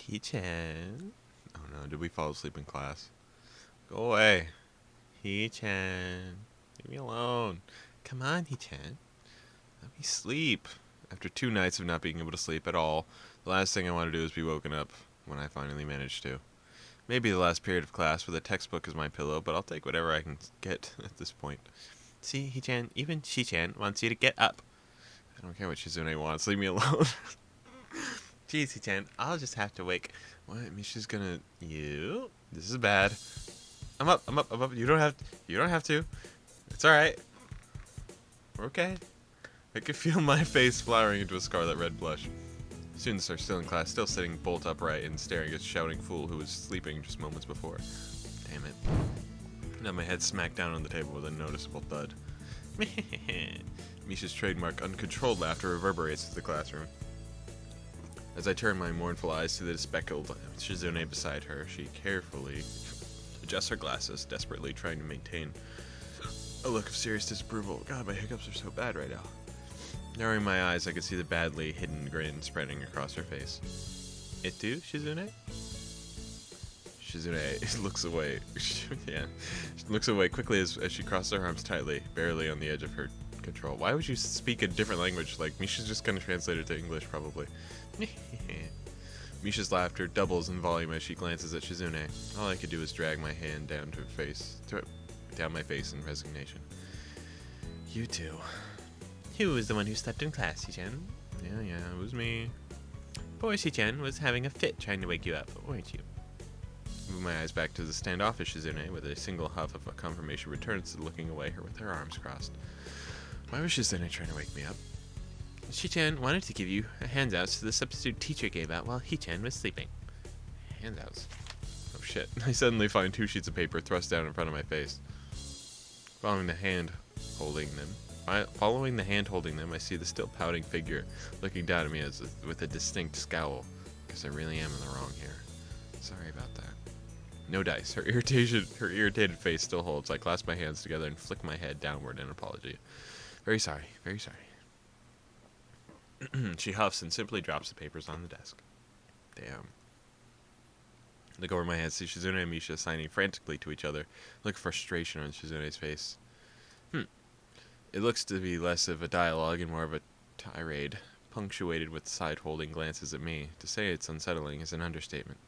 He-chan. Oh no, did we fall asleep in class? Go away. He-chan. Leave me alone. Come on, He-chan. Let me sleep. After 2 nights of not being able to sleep at all, the last thing I want to do is be woken up when I finally manage to. Maybe the last period of class with a textbook as my pillow, but I'll take whatever I can get at this point. See, He-chan, even Shi-chan wants you to get up. I don't care what Shizune wants. Leave me alone. Jeez, He-chan, I'll just have to wake. What? Misha's gonna... You? This is bad. I'm up. You don't have to. It's alright. We're okay. I can feel my face flowering into a scarlet red blush. Students are still in class, still sitting bolt upright and staring at the shouting fool who was sleeping just moments before. Damn it. Now my head smacked down on the table with a noticeable thud. Misha's trademark uncontrolled laughter reverberates through the classroom. As I turn my mournful eyes to the speckled Shizune beside her, she carefully adjusts her glasses, desperately trying to maintain a look of serious disapproval. God, my hiccups are so bad right now. Narrowing my eyes, I could see the badly hidden grin spreading across her face. It too, Shizune? Shizune looks away. Yeah, she looks away quickly as she crosses her arms tightly, barely on the edge of her control. Why would you speak a different language? Like, Misha's just gonna translate it to English, probably. Misha's laughter doubles in volume as she glances at Shizune. All I could do was drag my hand down to her face, down my face in resignation. You two. Who was the one who slept in class, Shi-chan? Yeah, it was me. Poor Shi-chan was having a fit trying to wake you up, weren't you? Move my eyes back to the standoffish Shizune, with a single huff of a confirmation returns to looking away her with her arms crossed. Why was Shizune trying to wake me up? Shi-chan wanted to give you handouts the substitute teacher gave out while He-chan was sleeping. Handouts? Oh shit. I suddenly find 2 sheets of paper thrust down in front of my face. Following the hand holding them, I see the still pouting figure looking down at me with a distinct scowl. Guess I really am in the wrong here. Sorry about that. No dice. Her irritated face still holds. I clasp my hands together and flick my head downward in apology. Very sorry. She huffs and simply drops the papers on the desk. Damn. Look over my head, see Shizune and Misha signing frantically to each other. Look at frustration on Shizune's face. It looks to be less of a dialogue and more of a tirade, punctuated with side-holding glances at me. To say it's unsettling is an understatement.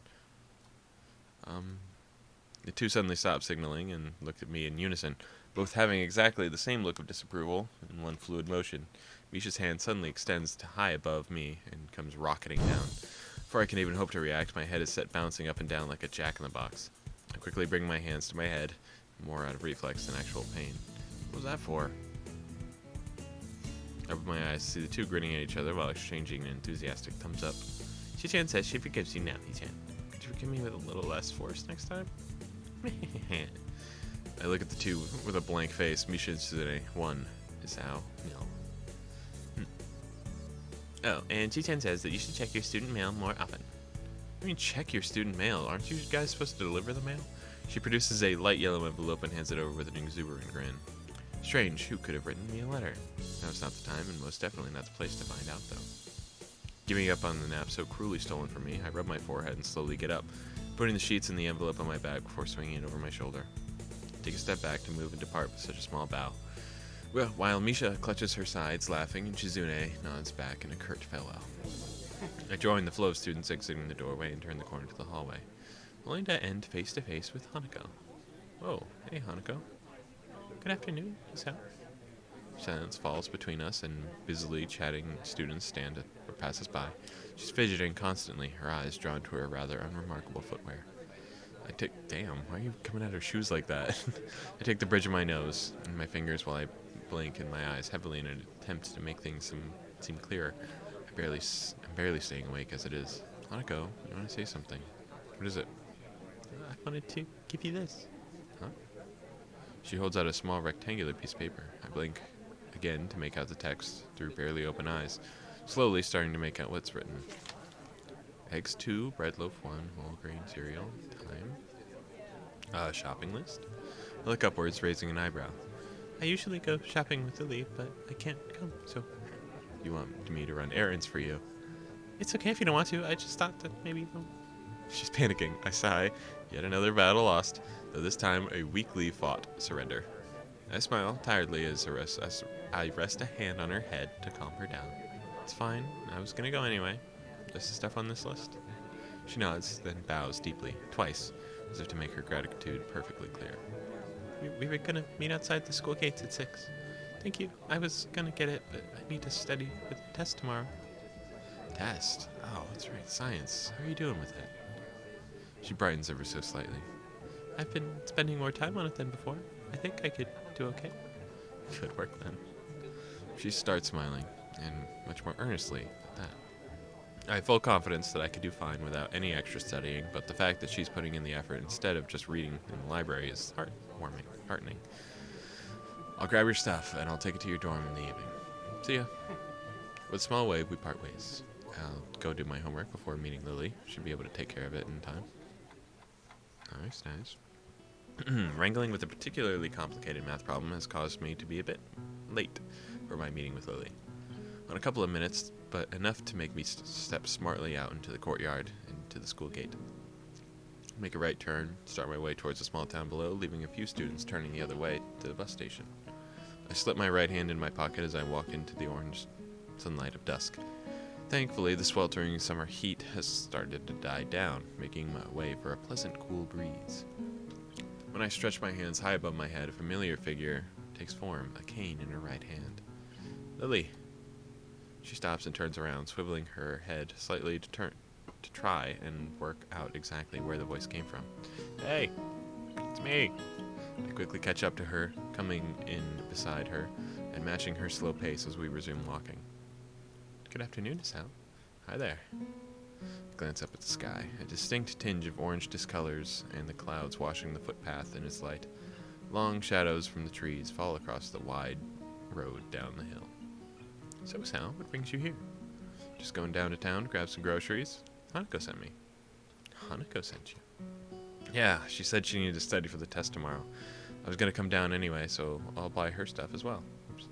The two suddenly stopped signaling and looked at me in unison, both having exactly the same look of disapproval in one fluid motion. Misha's hand suddenly extends to high above me and comes rocketing down. Before I can even hope to react, my head is set bouncing up and down like a jack-in-the-box. I quickly bring my hands to my head, more out of reflex than actual pain. What was that for? I open my eyes to see the two grinning at each other while exchanging an enthusiastic thumbs up. Shi-chan says she forgives you now, He-chan. Could you forgive me with a little less force next time? I look at the two with a blank face. Misha and Shizune. One is how? No. Oh, and Shi-chan says that you should check your student mail more often. I mean, check your student mail. Aren't you guys supposed to deliver the mail? She produces a light yellow envelope and hands it over with an exuberant grin. Strange, who could have written me a letter? Now's not the time, and most definitely not the place to find out, though. Giving up on the nap so cruelly stolen from me, I rub my forehead and slowly get up, putting the sheets in the envelope on my back before swinging it over my shoulder. I take a step back to move and depart with such a small bow. Well, while Misha clutches her sides, laughing, and Shizune nods back in a curt farewell. I join the flow of students exiting the doorway and turn the corner to the hallway, only to end face to face with Hanako. Whoa, hey Hanako. Good afternoon, Miss. Silence falls between us, and busily chatting students stand or pass us by. She's fidgeting constantly, her eyes drawn to her rather unremarkable footwear. Damn, why are you coming at her shoes like that? I take the bridge of my nose and my fingers while I blink in my eyes heavily in an attempt to make things seem clearer. I'm barely staying awake as it is. Hanako, you want to say something? What is it? I wanted to give you this. Huh? She holds out a small rectangular piece of paper. I blink again to make out the text through barely open eyes, slowly starting to make out what's written. Eggs 2, bread loaf 1, whole grain cereal, time. Shopping list? I look upwards, raising an eyebrow. I usually go shopping with Lilly, but I can't come, so... You want me to run errands for you? It's okay if you don't want to, I just thought that maybe... She's panicking. I sigh. Yet another battle lost, though this time a weakly fought surrender. I smile tiredly as I rest a hand on her head to calm her down. It's fine. I was gonna go anyway. Just the stuff on this list. She nods, then bows deeply, twice, as if to make her gratitude perfectly clear. We were gonna meet outside the school gates at 6. Thank you. I was gonna get it, but I need to study for the test tomorrow. Test? Oh, that's right. Science. How are you doing with it? She brightens ever so slightly. I've been spending more time on it than before. I think I could do okay. Good work then. She starts smiling, and much more earnestly at that. I have full confidence that I could do fine without any extra studying, but the fact that she's putting in the effort instead of just reading in the library is heartening. I'll grab your stuff, and I'll take it to your dorm in the evening. See ya. With a small wave, we part ways. I'll go do my homework before meeting Lilly. Should be able to take care of it in time. Nice. Wrangling with a particularly complicated math problem has caused me to be a bit late for my meeting with Lilly. On a couple of minutes, but enough to make me step smartly out into the courtyard and to the school gate. Make a right turn, start my way towards the small town below, leaving a few students turning the other way to the bus station. I slip my right hand in my pocket as I walk into the orange sunlight of dusk. Thankfully, the sweltering summer heat has started to die down, making my way for a pleasant, cool breeze. When I stretch my hands high above my head, a familiar figure takes form, a cane in her right hand. Lilly. She stops and turns around, swiveling her head slightly to try and work out exactly where the voice came from. Hey, it's me. I quickly catch up to her, coming in beside her and matching her slow pace as we resume walking. Good afternoon, Sal. Hi there. I glance up at the sky. A distinct tinge of orange discolors and the clouds washing the footpath in its light. Long shadows from the trees fall across the wide road down the hill. So, Sal, what brings you here? Just going down to town to grab some groceries? Hanako sent me. Hanako sent you? Yeah, she said she needed to study for the test tomorrow. I was going to come down anyway, so I'll buy her stuff as well. Oops.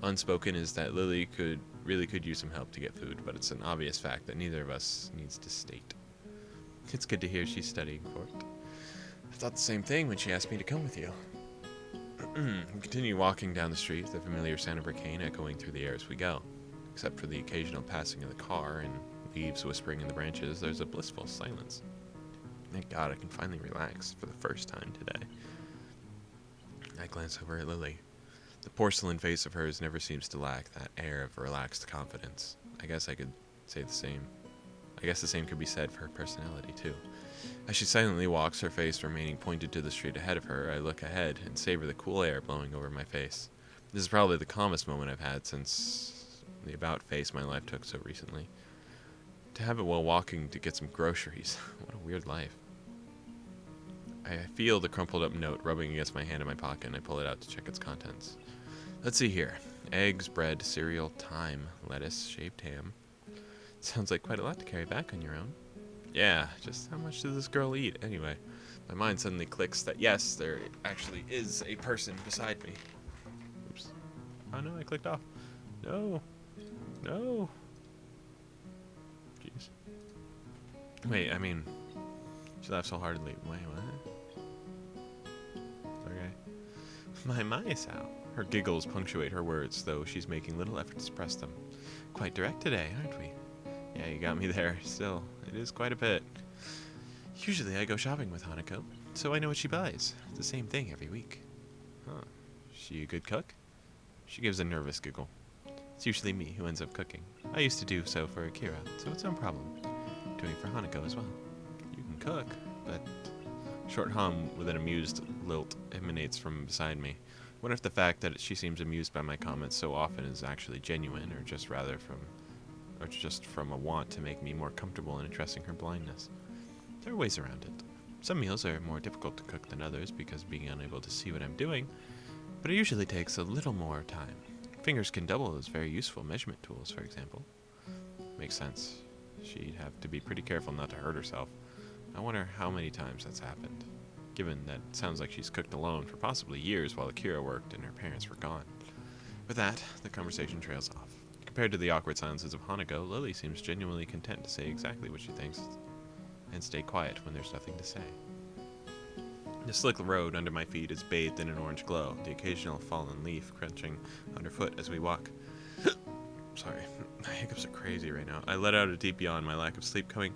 Unspoken is that Lilly could use some help to get food, but it's an obvious fact that neither of us needs to state. It's good to hear she's studying for it. I thought the same thing when she asked me to come with you. We continue walking down the street, the familiar sound of her cane echoing through the air as we go. Except for the occasional passing of the car and leaves whispering in the branches, there's a blissful silence. Thank God I can finally relax for the first time today. I glance over at Lilly. The porcelain face of hers never seems to lack that air of relaxed confidence. I guess the same could be said for her personality, too. As she silently walks, her face remaining pointed to the street ahead of her, I look ahead and savor the cool air blowing over my face. This is probably the calmest moment I've had since the about-face my life took so recently. To have it while walking to get some groceries. What a weird life. I feel the crumpled-up note rubbing against my hand in my pocket, and I pull it out to check its contents. Let's see here. Eggs, bread, cereal, thyme, lettuce, shaved ham. Sounds like quite a lot to carry back on your own. Yeah, just how much does this girl eat, anyway? My mind suddenly clicks that yes, there actually is a person beside me. Oops. Oh no, I clicked off. No. Jeez. Wait, I mean, she laughed so hardly. Wait, what? Okay. My, Sal. Her giggles punctuate her words, though she's making little effort to express them. Quite direct today, aren't we? Yeah, you got me there. Still, it is quite a bit. Usually I go shopping with Hanako, so I know what she buys. It's the same thing every week. Huh. She a good cook? She gives a nervous giggle. It's usually me who ends up cooking. I used to do so for Akira, so it's no problem. Doing it for Hanako as well. You can cook, but... Short hum with an amused lilt emanates from beside me. What if the fact that she seems amused by my comments so often is actually genuine, or just from a want to make me more comfortable in addressing her blindness? There are ways around it. Some meals are more difficult to cook than others because of being unable to see what I'm doing, but it usually takes a little more time. Fingers can double as very useful measurement tools, for example. Makes sense. She'd have to be pretty careful not to hurt herself. I wonder how many times that's happened, given that it sounds like she's cooked alone for possibly years while Akira worked and her parents were gone. With that, the conversation trails off. Compared to the awkward silences of Hanako, Lilly seems genuinely content to say exactly what she thinks and stay quiet when there's nothing to say. The slick road under my feet is bathed in an orange glow, the occasional fallen leaf crunching underfoot as we walk. Sorry, my hiccups are crazy right now. I let out a deep yawn, my lack of sleep coming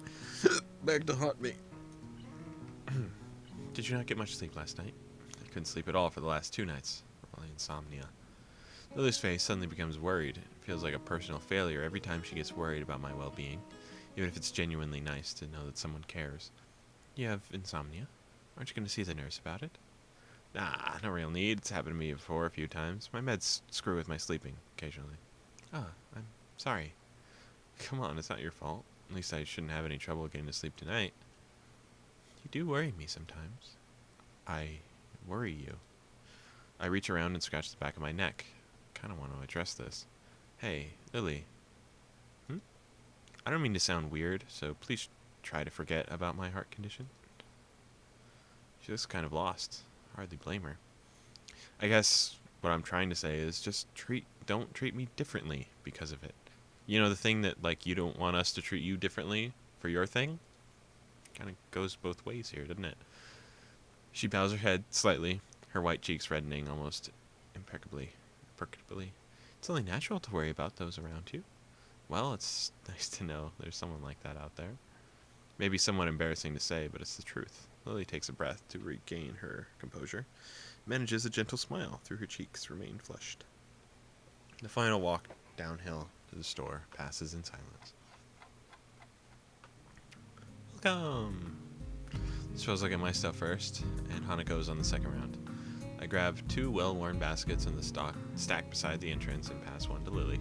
back to haunt me. Did you not get much sleep last night? I couldn't sleep at all for the last 2 nights. Probably insomnia. Lily's face suddenly becomes worried. It feels like a personal failure every time she gets worried about my well-being, even if it's genuinely nice to know that someone cares. You have insomnia? Aren't you going to see the nurse about it? Nah, no real need. It's happened to me before a few times. My meds screw with my sleeping, occasionally. Ah, I'm sorry. Come on, it's not your fault. At least I shouldn't have any trouble getting to sleep tonight. You do worry me sometimes. I worry you. I reach around and scratch the back of my neck. Kind of want to address this. Hey, Lilly. I don't mean to sound weird, so please try to forget about my heart condition. She looks kind of lost. Hardly blame her. I guess what I'm trying to say is just don't treat me differently because of it. You know, the thing that, like, you don't want us to treat you differently for your thing? Kind of goes both ways here, doesn't it? She bows her head slightly, her white cheeks reddening almost imperceptibly. It's only natural to worry about those around you. Well, it's nice to know there's someone like that out there. Maybe somewhat embarrassing to say, but it's the truth. Lilly takes a breath to regain her composure. Manages a gentle smile through her cheeks remain flushed. The final walk downhill to the store passes in silence. Welcome! So I was looking at my stuff first, and Hanako's on the second round. I grab 2 well-worn baskets in the stack beside the entrance and pass one to Lilly.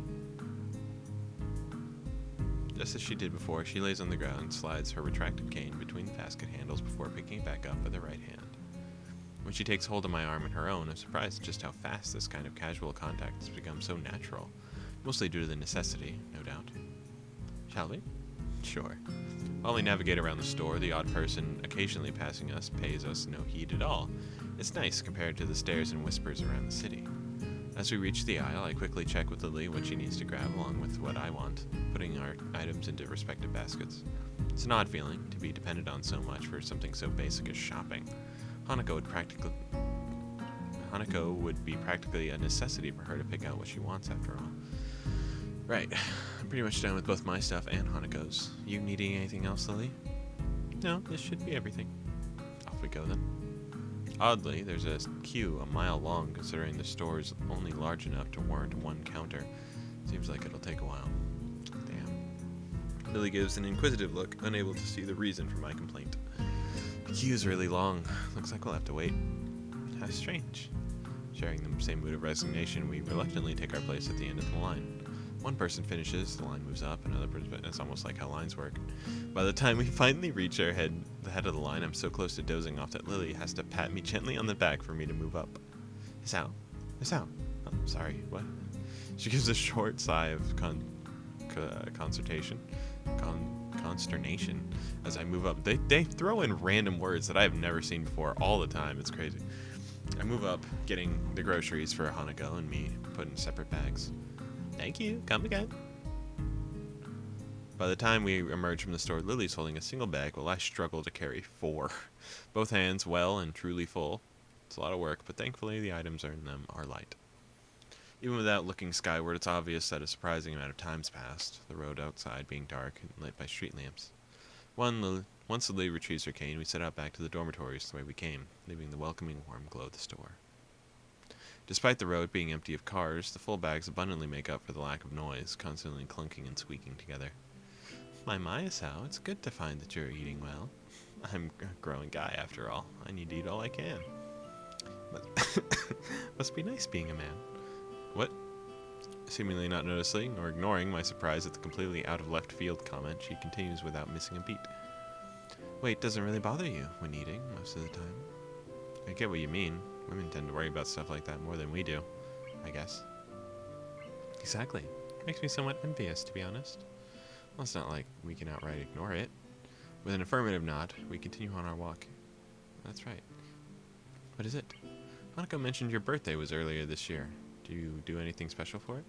Just as she did before, she lays on the ground and slides her retracted cane between the basket handles before picking it back up with her right hand. When she takes hold of my arm in her own, I'm surprised at just how fast this kind of casual contact has become so natural, mostly due to the necessity, no doubt. Shall we? Sure. While we navigate around the store, the odd person occasionally passing us pays us no heed at all. It's nice compared to the stares and whispers around the city. As we reach the aisle, I quickly check with Lilly what she needs to grab along with what I want, putting our items into respective baskets. It's an odd feeling to be dependent on so much for something so basic as shopping. Hanako would be practically a necessity for her to pick out what she wants after all. Right, I'm pretty much done with both my stuff and Hanako's. You needing anything else, Lilly? No, this should be everything. Off we go then. Oddly, there's a queue a mile long considering the store is only large enough to warrant one counter. Seems like it'll take a while. Damn. Lilly gives an inquisitive look, unable to see the reason for my complaint. The queue's really long. Looks like we'll have to wait. How strange. Sharing the same mood of resignation, we reluctantly take our place at the end of the line. One person finishes, the line moves up, another person... It's almost like how lines work. By the time we finally reach the head of the line, I'm so close to dozing off that Lilly has to pat me gently on the back for me to move up. Miss Ao? Oh, sorry, what? She gives a short sigh of consternation as I move up. They throw in random words that I have never seen before all the time. It's crazy. I move up, getting the groceries for Hanako and me put in separate bags. Thank you. Come again. By the time we emerge from the store, Lily's holding a single bag while I struggle to carry 4. Both hands well and truly full. It's a lot of work, but thankfully the items in them are light. Even without looking skyward, it's obvious that a surprising amount of time's passed, the road outside being dark and lit by street lamps. Once Lily retrieves her cane, we set out back to the dormitories the way we came, leaving the welcoming warm glow of the store. Despite the road being empty of cars, the full bags abundantly make up for the lack of noise, constantly clunking and squeaking together. My Sao, it's good to find that you're eating well. I'm a growing guy after all. I need to eat all I can. Must be nice being a man. What? Seemingly not noticing or ignoring my surprise at the completely out of left field comment, she continues without missing a beat. Weight doesn't really bother you when eating most of the time. I get what you mean. Women tend to worry about stuff like that more than we do, I guess. Exactly. Makes me somewhat envious, to be honest. Well, it's not like we can outright ignore it. With an affirmative nod, we continue on our walk. That's right. What is it? Hanako mentioned your birthday was earlier this year. Do you do anything special for it?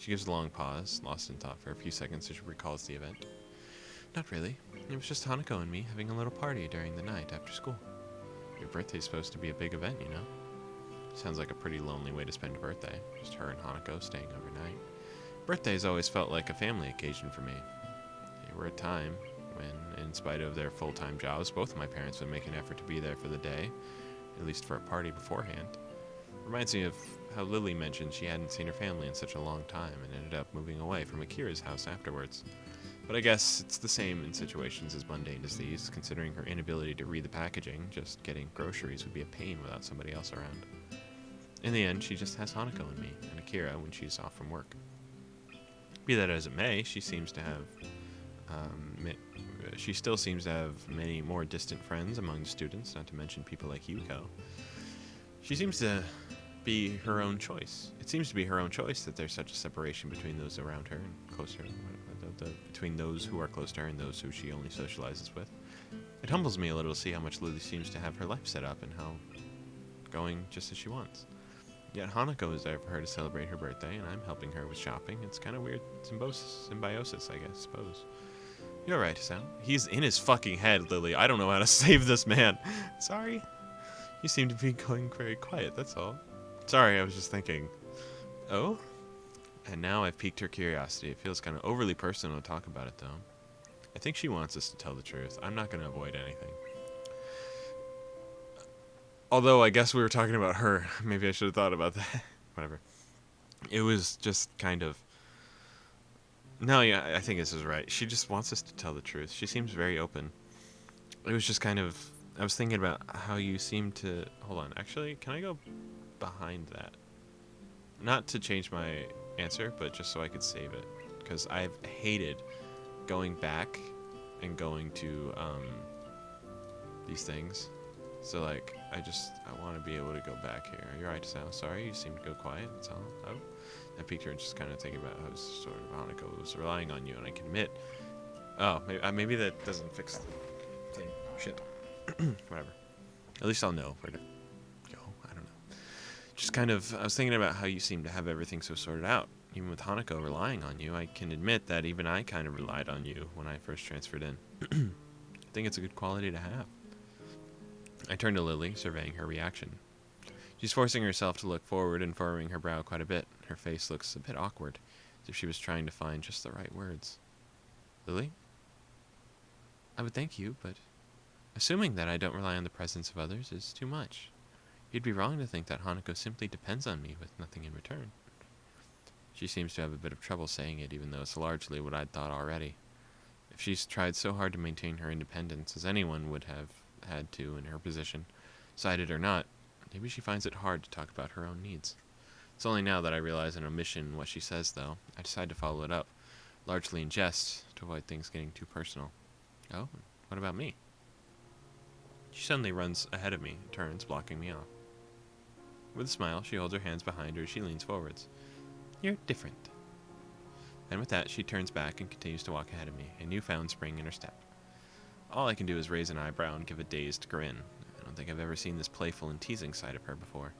She gives a long pause, lost in thought for a few seconds as she recalls the event. Not really. It was just Hanako and me having a little party during the night after school. Your birthday's supposed to be a big event, you know? Sounds like a pretty lonely way to spend a birthday. Just her and Hanako staying overnight. Birthdays always felt like a family occasion for me. They were a time when, in spite of their full-time jobs, both of my parents would make an effort to be there for the day, at least for a party beforehand. Reminds me of how Lilly mentioned she hadn't seen her family in such a long time and ended up moving away from Akira's house afterwards. But I guess it's the same in situations as mundane as these, considering her inability to read the packaging. Just getting groceries would be a pain without somebody else around. In the end, she just has Hanako and me, and Akira when she's off from work. Be that as it may, she still seems to have many more distant friends among the students, not to mention people like Yuko. She seems to be her own choice. It seems to be her own choice that there's such a separation between those around her and close to her, between those who are close to her and those who she only socializes with. It humbles me a little to see how much Lily seems to have her life set up and how going just as she wants. Yet Hanako is there for her to celebrate her birthday, and I'm helping her with shopping. It's kind of weird symbiosis, I guess, suppose. You're right, Sal. He's in his fucking head, Lily. I don't know how to save this man. Sorry. You seem to be going very quiet, that's all. Sorry, I was just thinking. Oh? And now I've piqued her curiosity. It feels kind of overly personal to talk about it, though. I think she wants us to tell the truth. I'm not going to avoid anything. Although, I guess we were talking about her. Maybe I should have thought about that. Whatever. It was just kind of... No, yeah, I think this is right. She just wants us to tell the truth. She seems very open. It was just kind of... I was thinking about how you seem to... Hold on. Actually, can I go behind that? Not to change my answer, but just so I could save it. Because I've hated going back and going to these things. So, like, I want to be able to go back here. You're right, Sal. Sorry, you seem to go quiet. That's all. Oh. I piqued her and just kind of thinking about how sort of Hanako was relying on you, and I can admit... Oh, maybe that doesn't fix the thing. Shit. Whatever. At least I'll know where to go. I don't know. Just kind of... I was thinking about how you seem to have everything so sorted out. Even with Hanako relying on you, I can admit that even I kind of relied on you when I first transferred in. I think it's a good quality to have. I turned to Lily, surveying her reaction. She's forcing herself to look forward and furrowing her brow quite a bit. Her face looks a bit awkward, as if she was trying to find just the right words. Lily? I would thank you, but assuming that I don't rely on the presence of others is too much. You'd be wrong to think that Hanako simply depends on me with nothing in return. She seems to have a bit of trouble saying it, even though it's largely what I'd thought already. If she's tried so hard to maintain her independence, as anyone would have had to in her position, sided or not, maybe she finds it hard to talk about her own needs. It's only now that I realize an omission in what she says, though. I decide to follow it up, largely in jest, to avoid things getting too personal. Oh, what about me? She suddenly runs ahead of me, turns, blocking me off. With a smile, she holds her hands behind her as she leans forwards. You're different. And with that, she turns back and continues to walk ahead of me, a newfound spring in her step. All I can do is raise an eyebrow and give a dazed grin. I don't think I've ever seen this playful and teasing side of her before.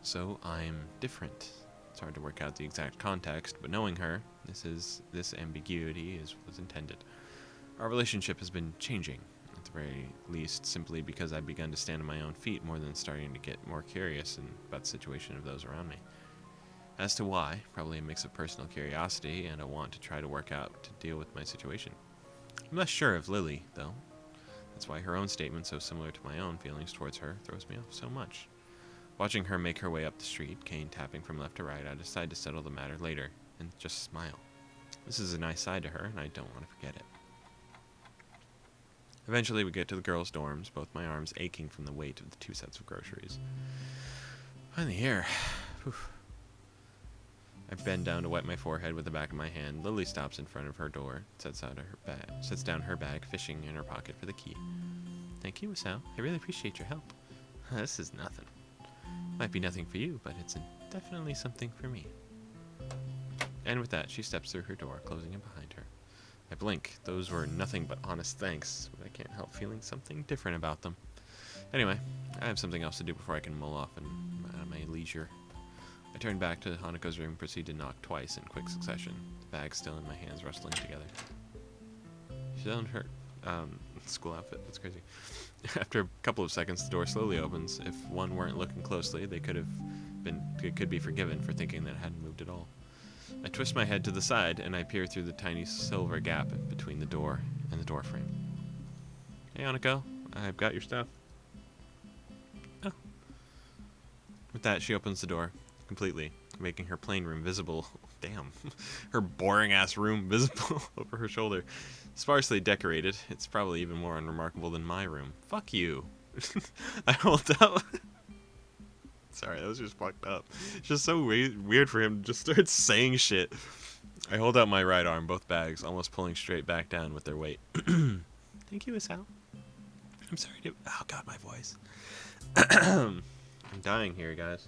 So I'm different. It's hard to work out the exact context, but knowing her, this ambiguity was intended. Our relationship has been changing, at the very least simply because I've begun to stand on my own feet more than starting to get more curious about the situation of those around me. As to why, probably a mix of personal curiosity and a want to try to work out to deal with my situation. I'm less sure of Lily, though. That's why her own statement, so similar to my own feelings towards her, throws me off so much. Watching her make her way up the street, cane tapping from left to right, I decide to settle the matter later, and just smile. This is a nice side to her, and I don't want to forget it. Eventually, we get to the girls' dorms, both my arms aching from the weight of the 2 sets of groceries. Finally here. Whew. I bend down to wipe my forehead with the back of my hand. Lily stops in front of her door, sets down her bag, fishing in her pocket for the key. Thank you, Sal. I really appreciate your help. This is nothing. Might be nothing for you, but it's definitely something for me. And with that, she steps through her door, closing it behind her. I blink. Those were nothing but honest thanks, but I can't help feeling something different about them. Anyway, I have something else to do before I can mull off at my leisure. I turned back to Hanako's room and proceeded to knock twice in quick succession, the bag still in my hands rustling together. She's on her school outfit. That's crazy. After a couple of seconds, the door slowly opens. If one weren't looking closely, they could be forgiven for thinking that it hadn't moved at all. I twist my head to the side, and I peer through the tiny silver gap between the door and the door frame. Hey, Hanako, I've got your stuff. Oh. With that, she opens the door completely, making her plain room visible. Damn. Her boring-ass room visible over her shoulder. Sparsely decorated, it's probably even more unremarkable than my room. Fuck you. I hold up. Sorry, that was just fucked up. It's just so weird for him to just start saying shit. I hold out my right arm, both bags, almost pulling straight back down with their weight. Thank you, Isao. I'm sorry to... Oh, God, my voice. I'm dying here, guys.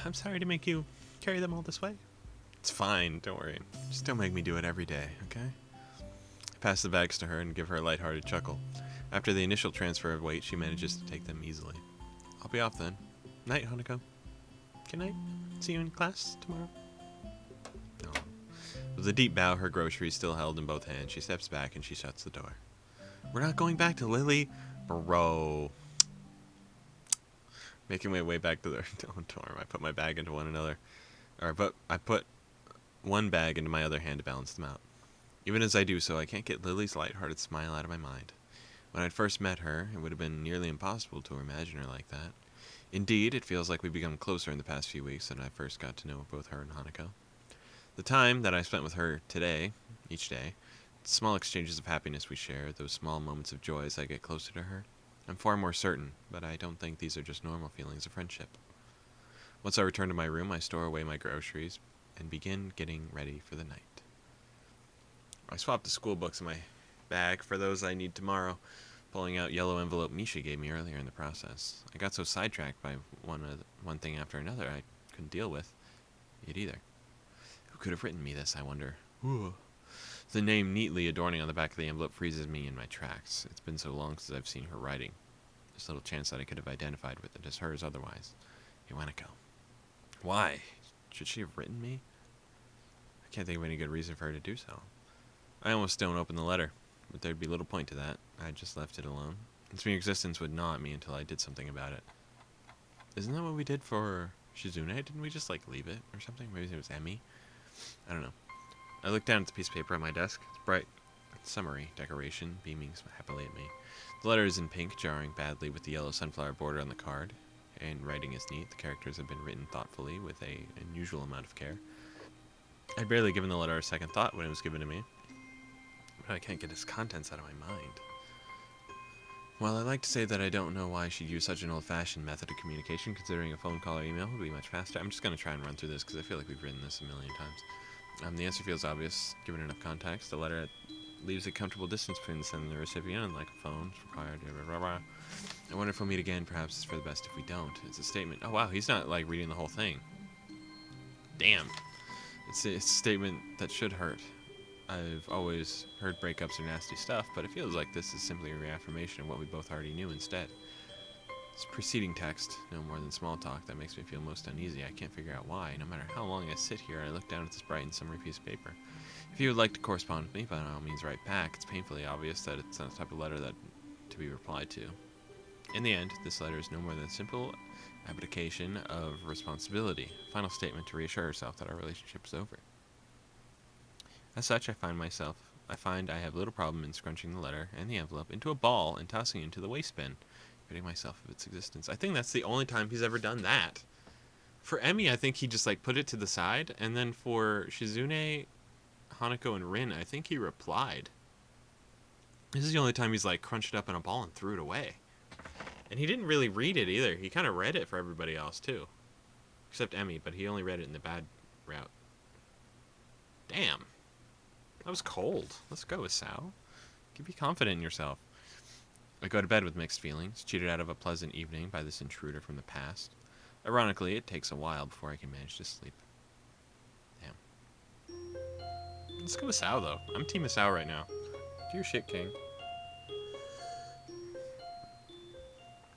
I'm sorry to make you carry them all this way. It's fine, don't worry. Just don't make me do it every day, okay? I pass the bags to her and give her a lighthearted chuckle. After the initial transfer of weight, she manages to take them easily. I'll be off then. Night, Hanako. Good night. See you in class tomorrow. Oh. With a deep bow, her groceries still held in both hands, she steps back and she shuts the door. We're not going back to Lilly. Bro. Making my way back to the dorm, I put my bag into I put one bag into my other hand to balance them out. Even as I do so, I can't get Lily's light-hearted smile out of my mind. When I'd first met her, it would have been nearly impossible to imagine her like that. Indeed, it feels like we've become closer in the past few weeks than I first got to know both her and Hanako. The time that I spent with her today, each day, the small exchanges of happiness we share, those small moments of joy as I get closer to her, I'm far more certain, but I don't think these are just normal feelings of friendship. Once I return to my room, I store away my groceries and begin getting ready for the night. I swapped the school books in my bag for those I need tomorrow, pulling out yellow envelope Misha gave me earlier in the process. I got so sidetracked by one thing after another I couldn't deal with it either. Who could have written me this, I wonder? Ooh. The name neatly adorning on the back of the envelope freezes me in my tracks. It's been so long since I've seen her writing. There's little chance that I could have identified with it as hers otherwise. Hey, Hanako. Why? Should she have written me? I can't think of any good reason for her to do so. I almost don't open the letter, but there'd be little point to that. I just left it alone. Its mere existence would gnaw at me until I did something about it. Isn't that what we did for Shizune? Didn't we just, leave it or something? Maybe it was Emmy? I don't know. I look down at the piece of paper on my desk. It's bright. Summary decoration beaming happily at me. The letter is in pink, jarring badly with the yellow sunflower border on the card. And writing is neat. The characters have been written thoughtfully with an unusual amount of care. I'd barely given the letter a second thought when it was given to me. But I can't get its contents out of my mind. While I like to say that I don't know why she'd use such an old-fashioned method of communication, considering a phone call or email would be much faster, I'm just going to try and run through this because I feel like we've written this a million times. The answer feels obvious, given enough context. The letter leaves a comfortable distance between the sender and the recipient, unlike a phone. It's required. Blah, blah, blah. I wonder if we'll meet again. Perhaps it's for the best if we don't. It's a statement. Oh, wow, he's not, reading the whole thing. Damn. It's a statement that should hurt. I've always heard breakups are nasty stuff, but it feels like this is simply a reaffirmation of what we both already knew instead. This preceding text, no more than small talk, that makes me feel most uneasy. I can't figure out why. No matter how long I sit here, I look down at this bright and summery piece of paper. If you would like to correspond with me, by all means write back. It's painfully obvious that it's not the type of letter that to be replied to. In the end, this letter is no more than a simple abdication of responsibility, a final statement to reassure herself that our relationship is over. As such, I find I have little problem in scrunching the letter and the envelope into a ball and tossing it into the waste bin, ridding myself of its existence. I think that's the only time he's ever done that. For Emmy, I think he just put it to the side, and then for Shizune, Hanako, and Rin, I think he replied. This is the only time he's crunched it up in a ball and threw it away. And he didn't really read it either. He kind of read it for everybody else too, except Emmy, but he only read it in the bad route. Damn. That was cold. Let's go, Isao. Be confident in yourself. I go to bed with mixed feelings, cheated out of a pleasant evening by this intruder from the past. Ironically, it takes a while before I can manage to sleep. Damn. Let's go Isao, though. I'm Team Isao right now. Do your shit, King.